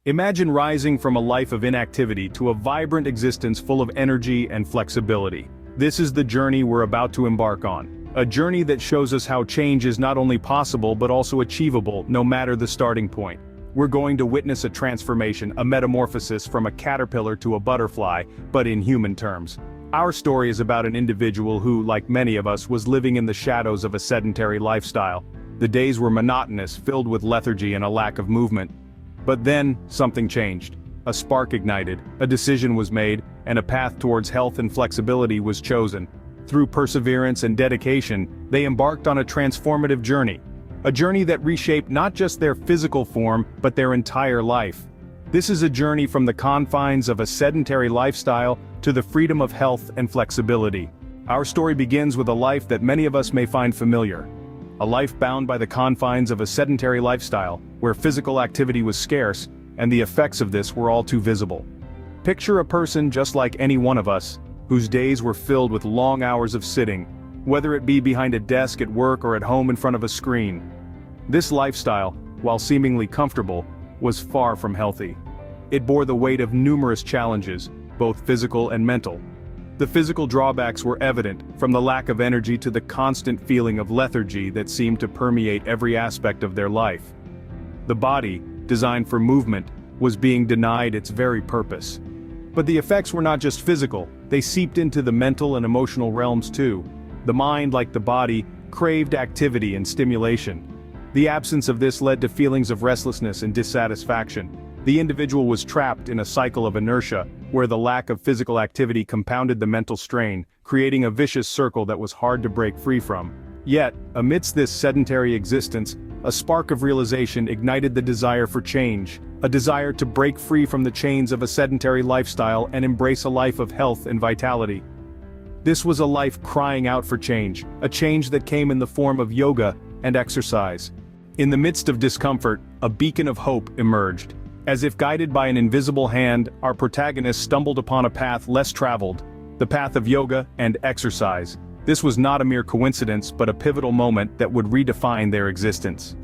Imagine rising from a life of inactivity to a vibrant existence full of energy and flexibility. This is the journey we're about to embark on. A journey that shows us how change is not only possible but also achievable, no matter the starting point. We're going to witness a transformation, a metamorphosis from a caterpillar to a butterfly, but in human terms. Our story is about an individual who, like many of us, was living in the shadows of a sedentary lifestyle. The days were monotonous, filled with lethargy and a lack of movement. But then, something changed. A spark ignited, a decision was made, and a path towards health and flexibility was chosen. Through perseverance and dedication, they embarked on a transformative journey. A journey that reshaped not just their physical form, but their entire life. This is a journey from the confines of a sedentary lifestyle to the freedom of health and flexibility. Our story begins with a life that many of us may find familiar. A life bound by the confines of a sedentary lifestyle, where physical activity was scarce, and the effects of this were all too visible. Picture a person just like any one of us, whose days were filled with long hours of sitting, whether it be behind a desk at work or at home in front of a screen. This lifestyle, while seemingly comfortable, was far from healthy. It bore the weight of numerous challenges, both physical and mental. The physical drawbacks were evident, from the lack of energy to the constant feeling of lethargy that seemed to permeate every aspect of their life. The body, designed for movement, was being denied its very purpose. But the effects were not just physical, they seeped into the mental and emotional realms too. The mind, like the body, craved activity and stimulation. The absence of this led to feelings of restlessness and dissatisfaction. The individual was trapped in a cycle of inertia, where the lack of physical activity compounded the mental strain, creating a vicious circle that was hard to break free from. Yet, amidst this sedentary existence, a spark of realization ignited the desire for change, a desire to break free from the chains of a sedentary lifestyle and embrace a life of health and vitality. This was a life crying out for change, a change that came in the form of yoga and exercise. In the midst of discomfort, a beacon of hope emerged. As if guided by an invisible hand, our protagonist stumbled upon a path less traveled, the path of yoga and exercise. This was not a mere coincidence but a pivotal moment that would redefine their existence.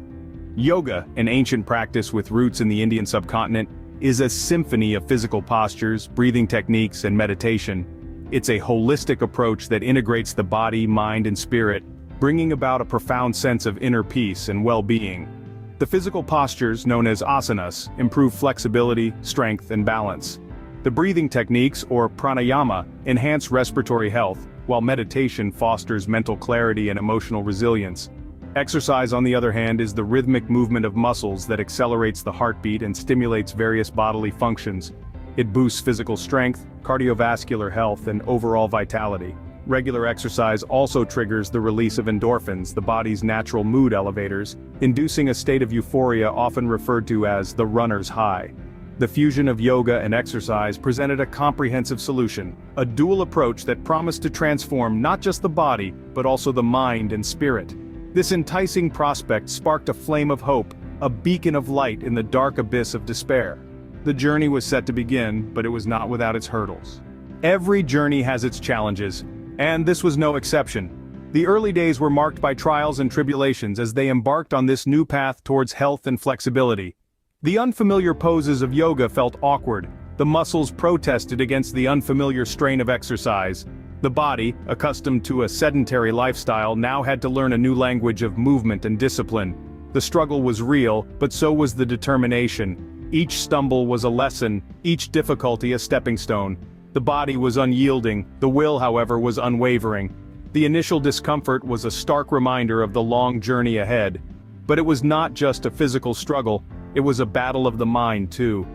Yoga, an ancient practice with roots in the Indian subcontinent, is a symphony of physical postures, breathing techniques, and meditation. It's a holistic approach that integrates the body, mind, and spirit, bringing about a profound sense of inner peace and well-being. The physical postures, known as asanas, improve flexibility, strength, and balance. The breathing techniques, or pranayama, enhance respiratory health, while meditation fosters mental clarity and emotional resilience. Exercise, on the other hand, is the rhythmic movement of muscles that accelerates the heartbeat and stimulates various bodily functions. It boosts physical strength, cardiovascular health, and overall vitality. Regular exercise also triggers the release of endorphins, the body's natural mood elevators, inducing a state of euphoria often referred to as the runner's high. The fusion of yoga and exercise presented a comprehensive solution, a dual approach that promised to transform not just the body, but also the mind and spirit. This enticing prospect sparked a flame of hope, a beacon of light in the dark abyss of despair. The journey was set to begin, but it was not without its hurdles. Every journey has its challenges, and this was no exception. The early days were marked by trials and tribulations as they embarked on this new path towards health and flexibility. The unfamiliar poses of yoga felt awkward, the muscles protested against the unfamiliar strain of exercise. The body, accustomed to a sedentary lifestyle, now had to learn a new language of movement and discipline. The struggle was real, but so was the determination. Each stumble was a lesson, each difficulty a stepping stone. The body was unyielding, the will, however, was unwavering. The initial discomfort was a stark reminder of the long journey ahead. But it was not just a physical struggle, it was a battle of the mind too.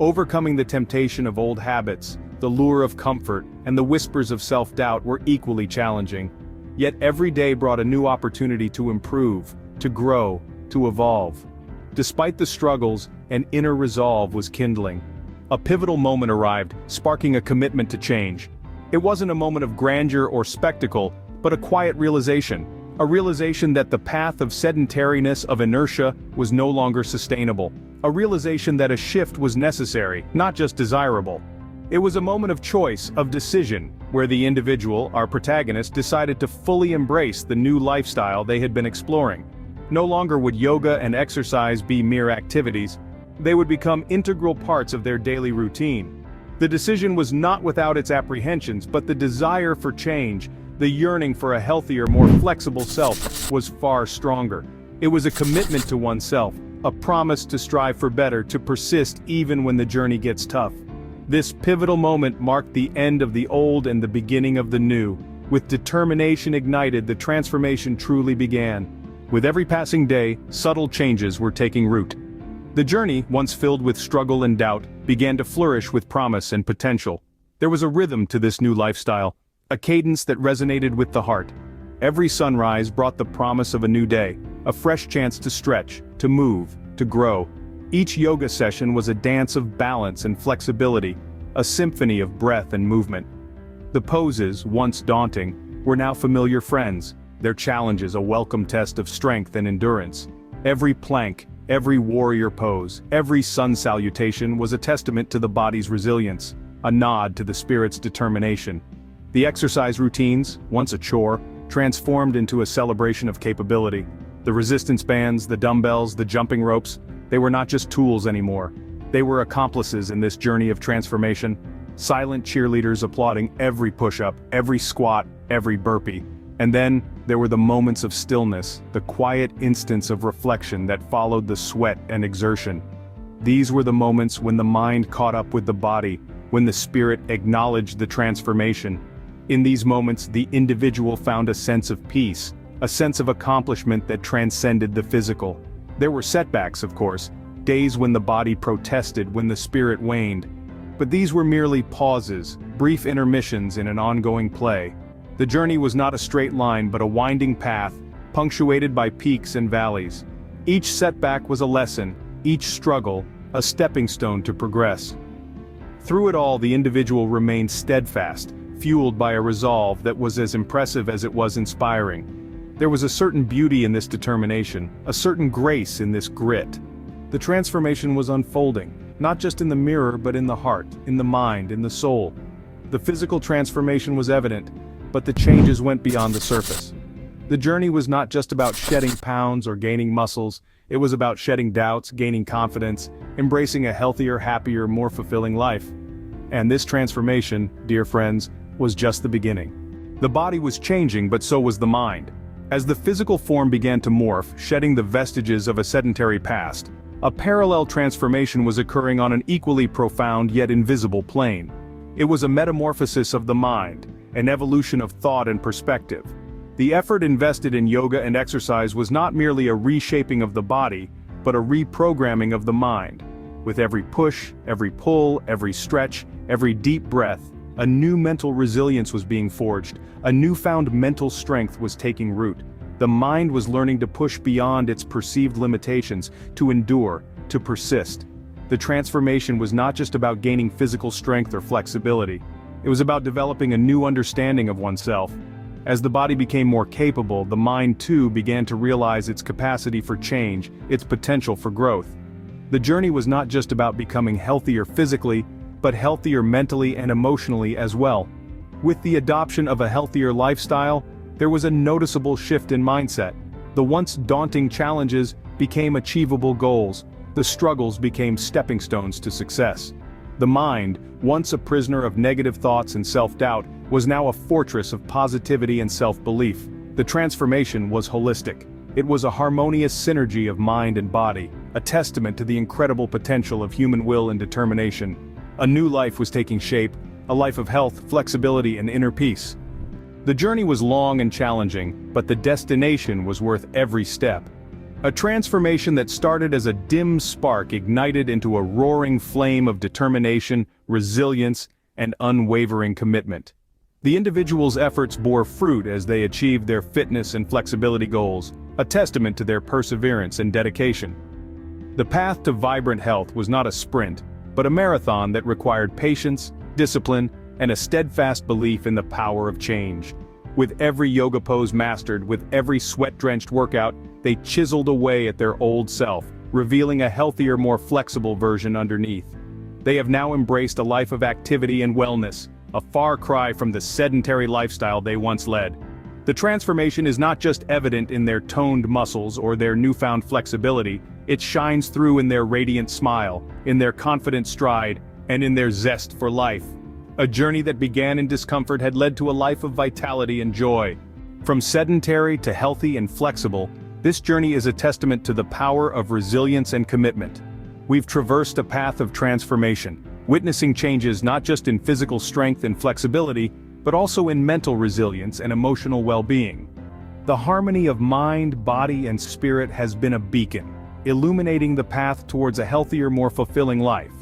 Overcoming the temptation of old habits, the lure of comfort, and the whispers of self-doubt were equally challenging. Yet every day brought a new opportunity to improve, to grow, to evolve. Despite the struggles, an inner resolve was kindling. A pivotal moment arrived, sparking a commitment to change. It wasn't a moment of grandeur or spectacle, but a quiet realization. A realization that the path of sedentariness, of inertia, was no longer sustainable. A realization that a shift was necessary, not just desirable. It was a moment of choice, of decision, where the individual, our protagonist, decided to fully embrace the new lifestyle they had been exploring. No longer would yoga and exercise be mere activities. they would become integral parts of their daily routine. The decision was not without its apprehensions, but the desire for change, the yearning for a healthier, more flexible self, was far stronger. It was a commitment to oneself, a promise to strive for better, to persist even when the journey gets tough. This pivotal moment marked the end of the old and the beginning of the new. With determination ignited, the transformation truly began. With every passing day, subtle changes were taking root. The journey, once filled with struggle and doubt, began to flourish with promise and potential. There was a rhythm to this new lifestyle, a cadence that resonated with the heart. Every sunrise brought the promise of a new day, a fresh chance to stretch, to move, to grow. Each yoga session was a dance of balance and flexibility, a symphony of breath and movement. The poses, once daunting, were now familiar friends, their challenges a welcome test of strength and endurance. Every plank, every warrior pose, every sun salutation was a testament to the body's resilience, a nod to the spirit's determination. The exercise routines, once a chore, transformed into a celebration of capability. The resistance bands, the dumbbells, the jumping ropes, they were not just tools anymore. They were accomplices in this journey of transformation, silent cheerleaders applauding every push-up, every squat, every burpee. And then, there were the moments of stillness, the quiet instants of reflection that followed the sweat and exertion. These were the moments when the mind caught up with the body, when the spirit acknowledged the transformation. In these moments, the individual found a sense of peace, a sense of accomplishment that transcended the physical. There were setbacks, of course, days when the body protested, when the spirit waned. But these were merely pauses, brief intermissions in an ongoing play. The journey was not a straight line but a winding path, punctuated by peaks and valleys. Each setback was a lesson, each struggle, a stepping stone to progress. Through it all, the individual remained steadfast, fueled by a resolve that was as impressive as it was inspiring. There was a certain beauty in this determination, a certain grace in this grit. The transformation was unfolding, not just in the mirror but in the heart, in the mind, in the soul. The physical transformation was evident, but the changes went beyond the surface. The journey was not just about shedding pounds or gaining muscles, it was about shedding doubts, gaining confidence, embracing a healthier, happier, more fulfilling life. And this transformation, dear friends, was just the beginning. The body was changing, but so was the mind. As the physical form began to morph, shedding the vestiges of a sedentary past, a parallel transformation was occurring on an equally profound yet invisible plane. It was a metamorphosis of the mind, an evolution of thought and perspective. The effort invested in yoga and exercise was not merely a reshaping of the body, but a reprogramming of the mind. With every push, every pull, every stretch, every deep breath, a new mental resilience was being forged, a newfound mental strength was taking root. The mind was learning to push beyond its perceived limitations, to endure, to persist. The transformation was not just about gaining physical strength or flexibility. It was about developing a new understanding of oneself. As the body became more capable, the mind too began to realize its capacity for change, its potential for growth. The journey was not just about becoming healthier physically, but healthier mentally and emotionally as well. With the adoption of a healthier lifestyle, there was a noticeable shift in mindset. The once daunting challenges became achievable goals. The struggles became stepping stones to success. The mind, once a prisoner of negative thoughts and self-doubt, was now a fortress of positivity and self-belief. The transformation was holistic. It was a harmonious synergy of mind and body, a testament to the incredible potential of human will and determination. A new life was taking shape, a life of health, flexibility, and inner peace. The journey was long and challenging, but the destination was worth every step. A transformation that started as a dim spark ignited into a roaring flame of determination, resilience, and unwavering commitment. The individual's efforts bore fruit as they achieved their fitness and flexibility goals, a testament to their perseverance and dedication. The path to vibrant health was not a sprint, but a marathon that required patience, discipline, and a steadfast belief in the power of change. With every yoga pose mastered, with every sweat-drenched workout, they chiseled away at their old self, revealing a healthier, more flexible version underneath. They have now embraced a life of activity and wellness, a far cry from the sedentary lifestyle they once led. The transformation is not just evident in their toned muscles or their newfound flexibility, It shines through in their radiant smile, in their confident stride, and in their zest for life. A journey that began in discomfort had led to a life of vitality and joy. From sedentary to healthy and flexible, this journey is a testament to the power of resilience and commitment. We've traversed a path of transformation, witnessing changes not just in physical strength and flexibility, but also in mental resilience and emotional well-being. The harmony of mind, body, and spirit has been a beacon, illuminating the path towards a healthier, more fulfilling life.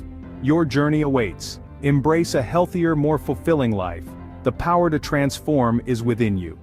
Your journey awaits. Embrace a healthier, more fulfilling life. The power to transform is within you.